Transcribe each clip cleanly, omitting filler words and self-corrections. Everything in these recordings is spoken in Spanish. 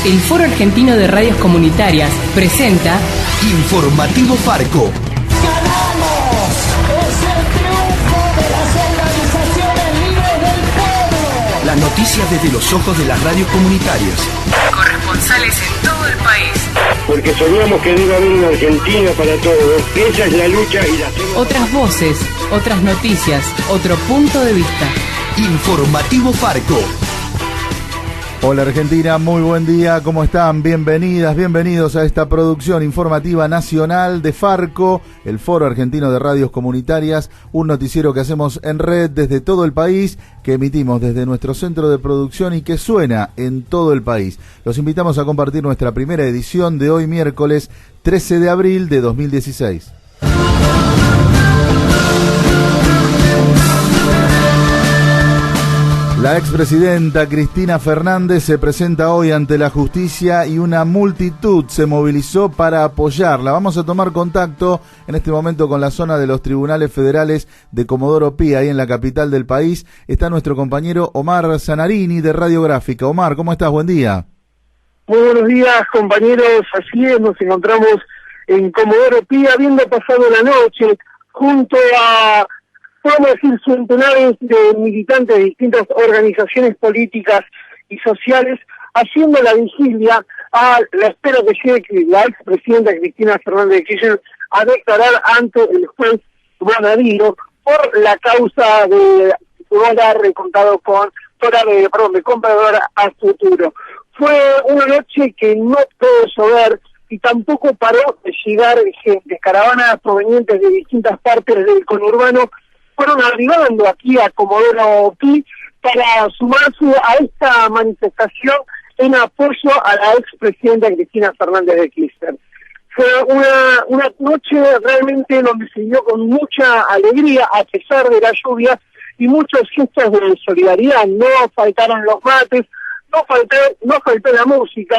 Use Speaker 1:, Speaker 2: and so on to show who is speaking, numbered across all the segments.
Speaker 1: El Foro Argentino de Radios Comunitarias presenta
Speaker 2: Informativo Farco.
Speaker 3: ¡Ganamos! ¡Es el triunfo de las organizaciones libres del pueblo!
Speaker 2: Las noticias desde los ojos de las radios comunitarias.
Speaker 1: Corresponsales en todo el país.
Speaker 4: Porque soñamos que debe haber una Argentina para todos. Esa es la lucha y la hacemos.
Speaker 1: Otras voces, otras noticias, otro punto de vista.
Speaker 2: Informativo Farco.
Speaker 5: Hola Argentina, muy buen día, ¿cómo están? Bienvenidas, bienvenidos a esta producción informativa nacional de Farco, el Foro Argentino de Radios Comunitarias, un noticiero que hacemos en red desde todo el país, que emitimos desde nuestro centro de producción y que suena en todo el país. Los invitamos a compartir nuestra primera edición de hoy miércoles 13 de abril de 2016. La expresidenta Cristina Fernández se presenta hoy ante la justicia y una multitud se movilizó para apoyarla. Vamos a tomar contacto en este momento con la zona de los tribunales federales de Comodoro Pi, ahí en la capital del país. Está nuestro compañero Omar Zanarini de Radiográfica. Omar, ¿cómo estás? Buen día.
Speaker 6: Muy buenos días, compañeros. Así es, nos encontramos en Comodoro Pi, habiendo pasado la noche junto a, podemos decir, centenares de militantes de distintas organizaciones políticas y sociales, haciendo la vigilia a la espera que llegue la expresidenta Cristina Fernández de Kirchner a declarar ante el juez Bonadío por la causa de dólar recontado con de comprador a futuro. Fue una noche que no pudo llover y tampoco paró de llegar gente. Caravanas provenientes de distintas partes del conurbano fueron arribando aquí a Comodoro Pi para sumarse a esta manifestación en apoyo a la expresidenta Cristina Fernández de Kirchner. Fue una noche realmente donde se dio con mucha alegría a pesar de la lluvia y muchos gestos de solidaridad. No faltaron los mates, no faltó la música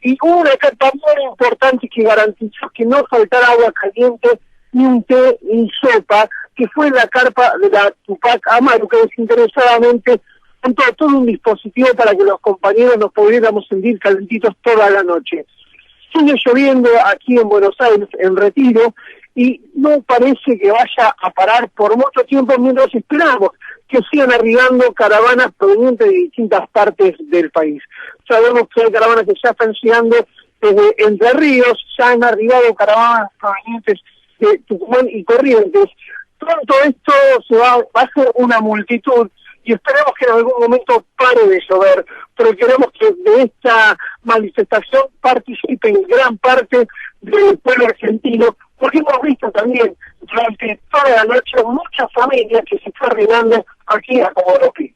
Speaker 6: y hubo una carta muy importante que garantizó que no faltara agua caliente, ni un té, ni sopa, que fue la carpa de la Tupac Amaru, que desinteresadamente montó todo un dispositivo para que los compañeros nos pudiéramos sentir calentitos toda la noche. Sigue lloviendo aquí en Buenos Aires, en Retiro, y no parece que vaya a parar por mucho tiempo mientras esperamos que sigan arribando caravanas provenientes de distintas partes del país. Sabemos que hay caravanas que ya están llegando desde Entre Ríos, ya han arribado caravanas provenientes de Tucumán y Corrientes. Pronto esto va a ser una multitud y esperemos que en algún momento pare de llover, pero queremos que de esta manifestación participen gran parte del pueblo argentino, porque hemos visto también durante toda la noche muchas familias que se están arribando aquí a Comodoro Pi.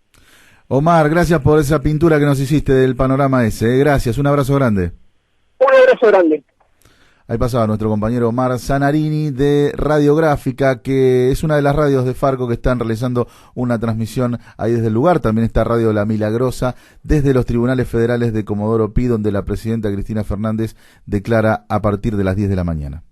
Speaker 5: Omar, gracias por esa pintura que nos hiciste del panorama ese. Gracias, un abrazo grande.
Speaker 6: Un abrazo grande.
Speaker 5: Ahí pasaba nuestro compañero Omar Zanarini de Radiográfica, que es una de las radios de Farco que están realizando una transmisión ahí desde el lugar. También está Radio La Milagrosa desde los tribunales federales de Comodoro Pi, donde la presidenta Cristina Fernández declara a partir de las 10 de la mañana.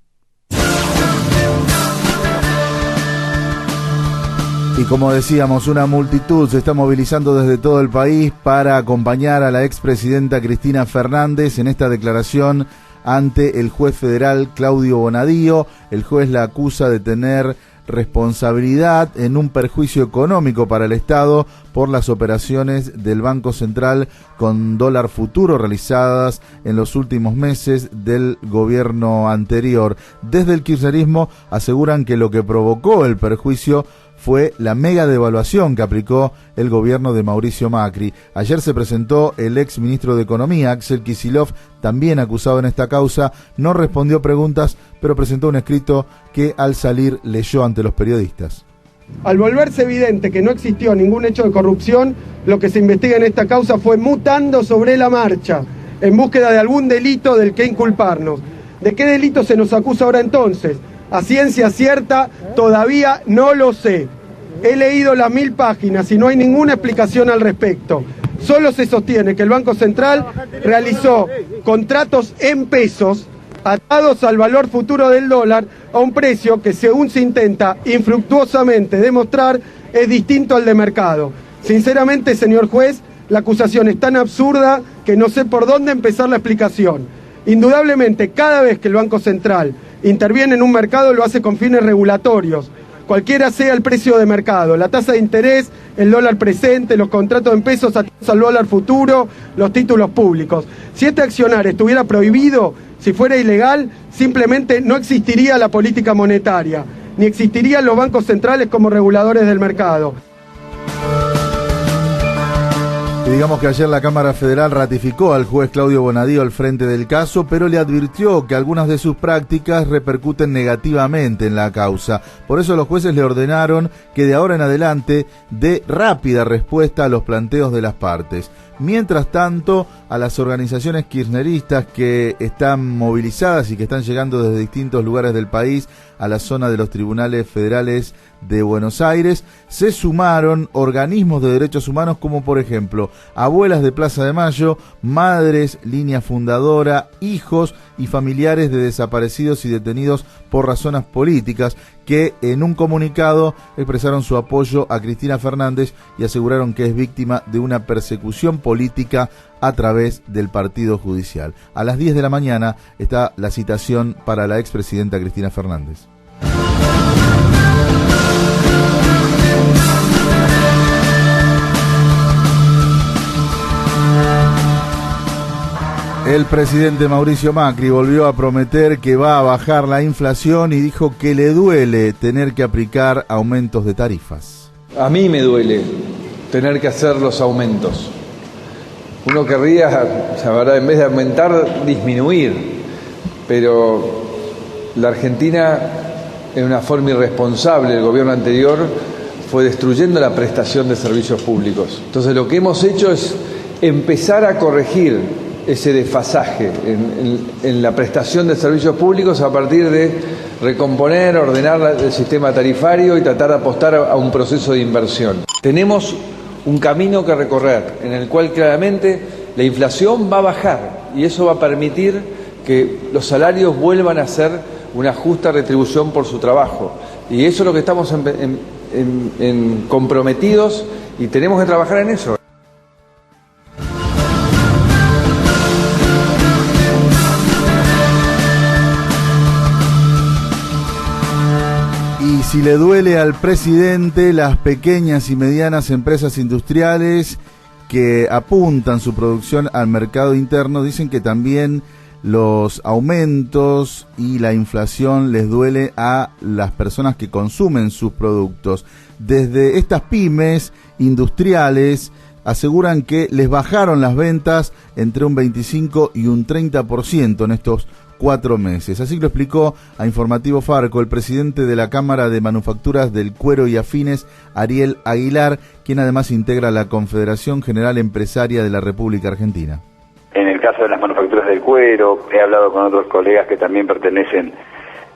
Speaker 5: Y como decíamos, una multitud se está movilizando desde todo el país para acompañar a la expresidenta Cristina Fernández en esta declaración ante el juez federal Claudio Bonadío. El juez la acusa de tener responsabilidad en un perjuicio económico para el Estado por las operaciones del Banco Central con dólar futuro realizadas en los últimos meses del gobierno anterior. Desde el kirchnerismo aseguran que lo que provocó el perjuicio fue la mega devaluación que aplicó el gobierno de Mauricio Macri. Ayer se presentó el ex ministro de Economía, Axel Kicillof, también acusado en esta causa. No respondió preguntas, pero presentó un escrito que al salir leyó ante los periodistas.
Speaker 7: Al volverse evidente que no existió ningún hecho de corrupción, lo que se investiga en esta causa fue mutando sobre la marcha, en búsqueda de algún delito del que inculparnos. ¿De qué delito se nos acusa ahora entonces? A ciencia cierta, todavía no lo sé. He leído las 1000 páginas y no hay ninguna explicación al respecto. Solo se sostiene que el Banco Central realizó contratos en pesos atados al valor futuro del dólar a un precio que, según se intenta infructuosamente demostrar, es distinto al de mercado. Sinceramente, señor juez, la acusación es tan absurda que no sé por dónde empezar la explicación. Indudablemente, cada vez que el Banco Central interviene en un mercado lo hace con fines regulatorios, cualquiera sea el precio de mercado, la tasa de interés, el dólar presente, los contratos en pesos al dólar futuro, los títulos públicos. Si este accionar estuviera prohibido, si fuera ilegal, simplemente no existiría la política monetaria, ni existirían los bancos centrales como reguladores del mercado.
Speaker 5: Y digamos que ayer la Cámara Federal ratificó al juez Claudio Bonadío al frente del caso, pero le advirtió que algunas de sus prácticas repercuten negativamente en la causa. Por eso los jueces le ordenaron que de ahora en adelante dé rápida respuesta a los planteos de las partes. Mientras tanto, a las organizaciones kirchneristas que están movilizadas y que están llegando desde distintos lugares del país a la zona de los tribunales federales de Buenos Aires, se sumaron organismos de derechos humanos como por ejemplo Abuelas de Plaza de Mayo, Madres, Línea Fundadora, hijos y familiares de desaparecidos y detenidos por razones políticas, que en un comunicado expresaron su apoyo a Cristina Fernández y aseguraron que es víctima de una persecución política a través del partido judicial. A las 10 de la mañana está la citación para la expresidenta Cristina Fernández. El presidente Mauricio Macri volvió a prometer que va a bajar la inflación y dijo que le duele tener que aplicar aumentos de tarifas.
Speaker 8: A mí me duele tener que hacer los aumentos. Uno querría, la verdad, en vez de aumentar, disminuir. Pero la Argentina, en una forma irresponsable, el gobierno anterior fue destruyendo la prestación de servicios públicos. Entonces lo que hemos hecho es empezar a corregir ese desfasaje en la prestación de servicios públicos a partir de recomponer, ordenar el sistema tarifario y tratar de apostar a un proceso de inversión. Tenemos un camino que recorrer en el cual claramente la inflación va a bajar y eso va a permitir que los salarios vuelvan a ser una justa retribución por su trabajo. Y eso es lo que estamos comprometidos y tenemos que trabajar en eso.
Speaker 5: Y si le duele al presidente, las pequeñas y medianas empresas industriales que apuntan su producción al mercado interno dicen que también los aumentos y la inflación les duele a las personas que consumen sus productos. Desde estas pymes industriales aseguran que les bajaron las ventas entre un 25 y un 30% en estos 4 meses. Así lo explicó a Informativo Farco el presidente de la Cámara de Manufacturas del Cuero y Afines, Ariel Aguilar, quien además integra la Confederación General Empresaria de la República Argentina.
Speaker 9: En el caso de las manufacturas del cuero, he hablado con otros colegas que también pertenecen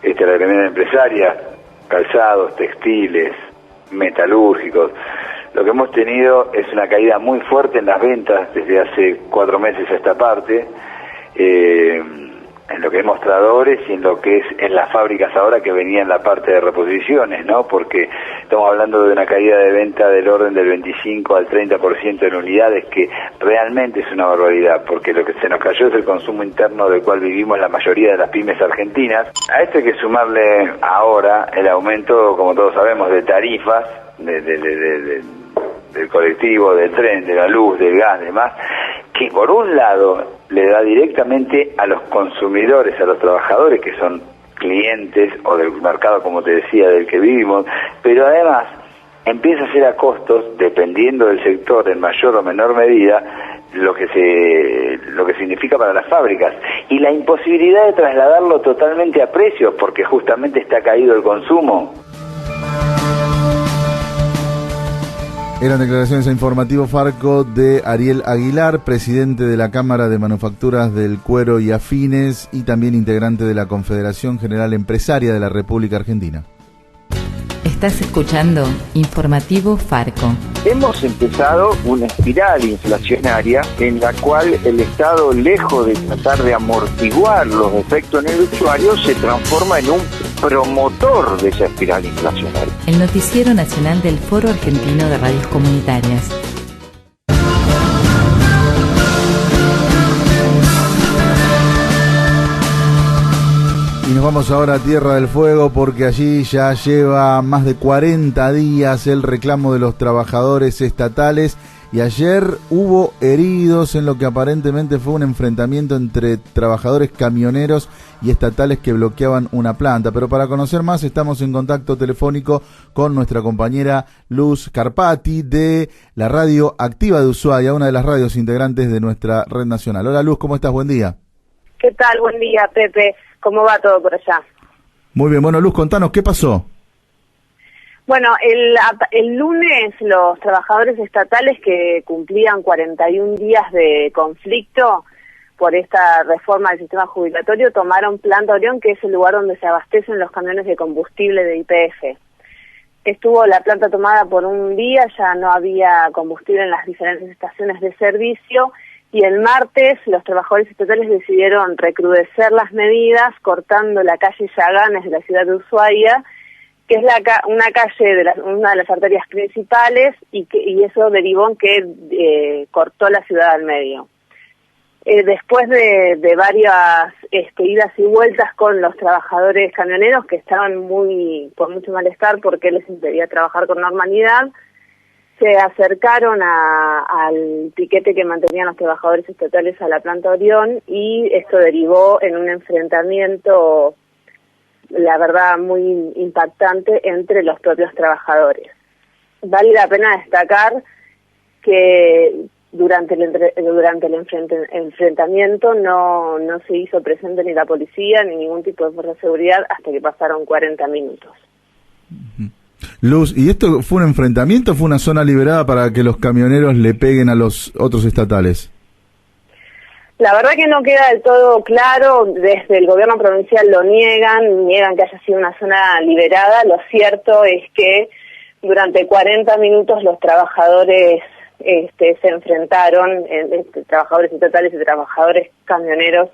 Speaker 9: a la gremial empresaria, calzados, textiles, metalúrgicos. Lo que hemos tenido es una caída muy fuerte en las ventas desde hace 4 meses a esta parte, en lo que es mostradores y en lo que es en las fábricas ahora que venía en la parte de reposiciones, ¿no? Porque estamos hablando de una caída de venta del orden del 25 al 30% en unidades, que realmente es una barbaridad, porque lo que se nos cayó es el consumo interno del cual vivimos la mayoría de las pymes argentinas. A esto hay que sumarle ahora el aumento, como todos sabemos, de tarifas, del colectivo, del tren, de la luz, del gas, demás, que por un lado le da directamente a los consumidores, a los trabajadores que son clientes o del mercado, como te decía, del que vivimos, pero además empieza a ser a costos, dependiendo del sector, en mayor o menor medida, lo que significa para las fábricas, y la imposibilidad de trasladarlo totalmente a precios, porque justamente está caído el consumo.
Speaker 5: Eran declaraciones a Informativo Farco de Ariel Aguilar, presidente de la Cámara de Manufacturas del Cuero y Afines y también integrante de la Confederación General Empresaria de la República Argentina.
Speaker 1: Estás escuchando Informativo Farco.
Speaker 10: Hemos empezado una espiral inflacionaria en la cual el Estado, lejos de tratar de amortiguar los efectos en el usuario, se transforma en un promotor de esa espiral inflacionaria.
Speaker 1: El noticiero nacional del Foro Argentino de Radios Comunitarias.
Speaker 5: Y nos vamos ahora a Tierra del Fuego porque allí ya lleva más de 40 días el reclamo de los trabajadores estatales y ayer hubo heridos en lo que aparentemente fue un enfrentamiento entre trabajadores camioneros y estatales que bloqueaban una planta. Pero para conocer más estamos en contacto telefónico con nuestra compañera Luz Carpati de la Radio Activa de Ushuaia, una de las radios integrantes de nuestra red nacional. Hola Luz, ¿cómo estás? Buen día.
Speaker 11: ¿Qué tal? Buen día, Pepe. ¿Cómo va todo por allá?
Speaker 5: Muy bien, bueno Luz, contanos, ¿qué pasó?
Speaker 11: Bueno, el lunes los trabajadores estatales que cumplían 41 días de conflicto por esta reforma del sistema jubilatorio tomaron Planta Orión, que es el lugar donde se abastecen los camiones de combustible de YPF. Estuvo la planta tomada por un día, ya no había combustible en las diferentes estaciones de servicio. Y el martes los trabajadores estatales decidieron recrudecer las medidas cortando la calle Yaganes de la ciudad de Ushuaia, que es una calle una de las arterias principales y eso derivó en que cortó la ciudad al medio. Después de varias idas y vueltas con los trabajadores camioneros que estaban con mucho malestar porque les impedía trabajar con normalidad, se acercaron al piquete que mantenían los trabajadores estatales a la Planta Orión y esto derivó en un enfrentamiento, la verdad, muy impactante entre los propios trabajadores. Vale la pena destacar que durante el enfrentamiento no se hizo presente ni la policía ni ningún tipo de fuerza de seguridad hasta que pasaron 40 minutos.
Speaker 5: Luz, ¿y esto fue un enfrentamiento? ¿Fue una zona liberada para que los camioneros le peguen a los otros estatales?
Speaker 11: La verdad que no queda del todo claro, desde el gobierno provincial lo niegan que haya sido una zona liberada. Lo cierto es que durante 40 minutos los trabajadores se enfrentaron, trabajadores estatales y trabajadores camioneros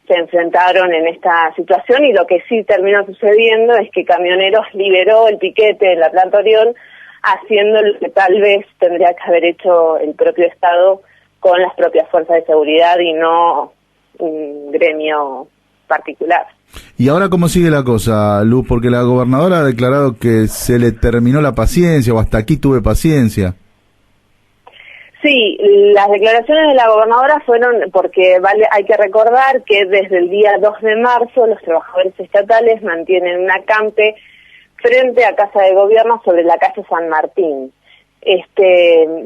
Speaker 11: se enfrentaron en esta situación y lo que sí terminó sucediendo es que Camioneros liberó el piquete en la Planta Orión, haciendo lo que tal vez tendría que haber hecho el propio Estado con las propias fuerzas de seguridad y no un gremio particular.
Speaker 5: ¿Y ahora cómo sigue la cosa, Luz? Porque la gobernadora ha declarado que se le terminó la paciencia o hasta aquí tuve paciencia.
Speaker 11: Sí, las declaraciones de la gobernadora fueron porque hay que recordar que desde el día 2 de marzo los trabajadores estatales mantienen un acampe frente a Casa de Gobierno sobre la calle San Martín.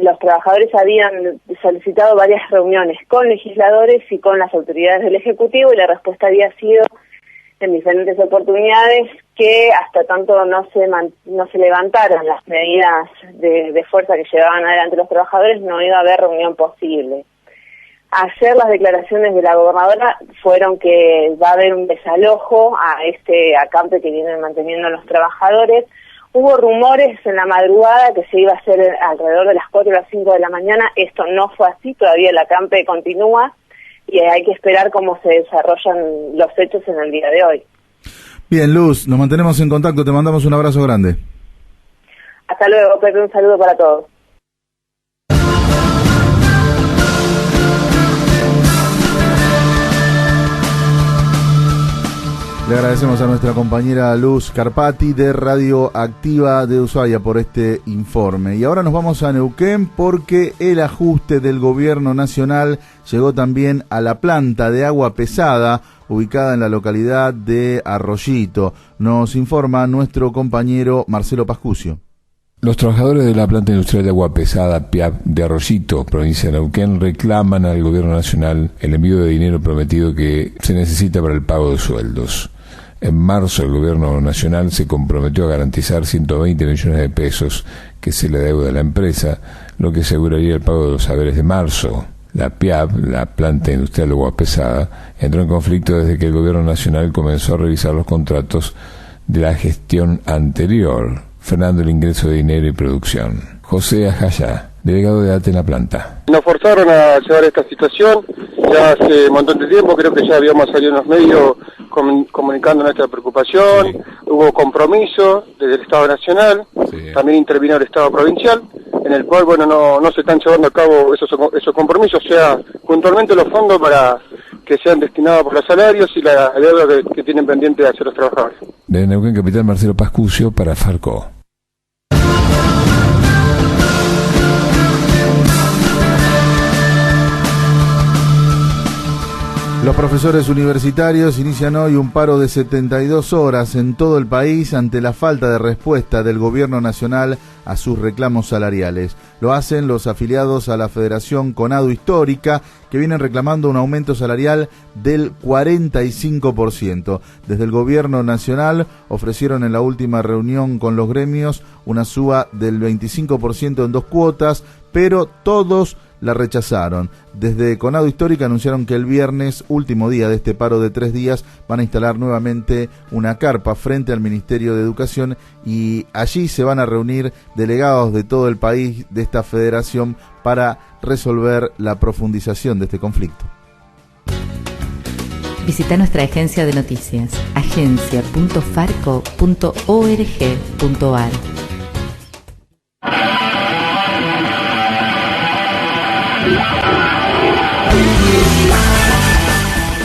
Speaker 11: Los trabajadores habían solicitado varias reuniones con legisladores y con las autoridades del Ejecutivo y la respuesta había sido en diferentes oportunidades que hasta tanto no se levantaron las medidas de fuerza que llevaban adelante los trabajadores, no iba a haber reunión posible. Ayer las declaraciones de la gobernadora fueron que va a haber un desalojo a este acampe que vienen manteniendo los trabajadores. Hubo rumores en la madrugada que se iba a hacer alrededor de las 4 o las 5 de la mañana. Esto no fue así, todavía el acampe continúa y hay que esperar cómo se desarrollan los hechos en el día de hoy.
Speaker 5: Bien, Luz, nos mantenemos en contacto, te mandamos un abrazo grande.
Speaker 11: Hasta luego, Pepe, un saludo para todos.
Speaker 5: Le agradecemos a nuestra compañera Luz Carpati de Radio Activa de Ushuaia por este informe. Y ahora nos vamos a Neuquén porque el ajuste del gobierno nacional llegó también a la planta de agua pesada ubicada en la localidad de Arroyito. Nos informa nuestro compañero Marcelo Pascucio.
Speaker 12: Los trabajadores de la planta industrial de agua pesada PIAP de Arroyito, provincia de Neuquén, reclaman al gobierno nacional el envío de dinero prometido que se necesita para el pago de sueldos. En marzo el gobierno nacional se comprometió a garantizar 120 millones de pesos que se le deuda a la empresa, lo que aseguraría el pago de los haberes de marzo. La PIAP, la planta industrial de agua pesada, entró en conflicto desde que el gobierno nacional comenzó a revisar los contratos de la gestión anterior, frenando el ingreso de dinero y producción. José Ajaya, delegado de ATE en la planta.
Speaker 13: Nos forzaron a llevar esta situación, ya hace un montón de tiempo, creo que ya habíamos salido en los medios comunicando nuestra preocupación, sí. Hubo compromiso desde el Estado Nacional, sí. También intervino el Estado Provincial, en el cual, no se están llevando a cabo esos compromisos, o sea, puntualmente los fondos para que sean destinadas por los salarios y la deuda que tienen pendiente de hacer los trabajadores.
Speaker 12: De Neuquén Capital, Marcelo Pascucio para Farco.
Speaker 5: Los profesores universitarios inician hoy un paro de 72 horas en todo el país ante la falta de respuesta del gobierno nacional a sus reclamos salariales. Lo hacen los afiliados a la Federación Conadu Histórica, que vienen reclamando un aumento salarial del 45%. Desde el gobierno nacional ofrecieron en la última reunión con los gremios una suba del 25% en 2 cuotas, pero todos la rechazaron. Desde Conadu Histórica anunciaron que el viernes, último día de este paro de 3 días, van a instalar nuevamente una carpa frente al Ministerio de Educación y allí se van a reunir delegados de todo el país de esta federación para resolver la profundización de este conflicto.
Speaker 14: Visita nuestra agencia de noticias, agencia.farco.org.ar.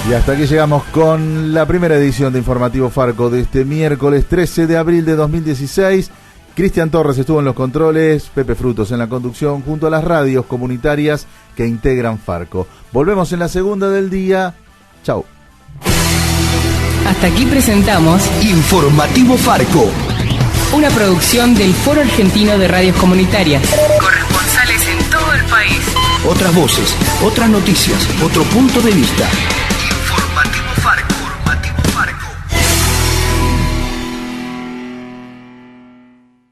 Speaker 5: Y hasta aquí llegamos con la primera edición de Informativo Farco de este miércoles 13 de abril de 2016. Cristian Torres estuvo en los controles, Pepe Frutos en la conducción, junto a las radios comunitarias que integran Farco. Volvemos en la segunda del día. Chau.
Speaker 1: Hasta aquí presentamos
Speaker 2: Informativo Farco,
Speaker 1: una producción del Foro Argentino de Radios Comunitarias. Corresponsales en todo el país.
Speaker 2: otras voces, otras noticias, otro punto de vista.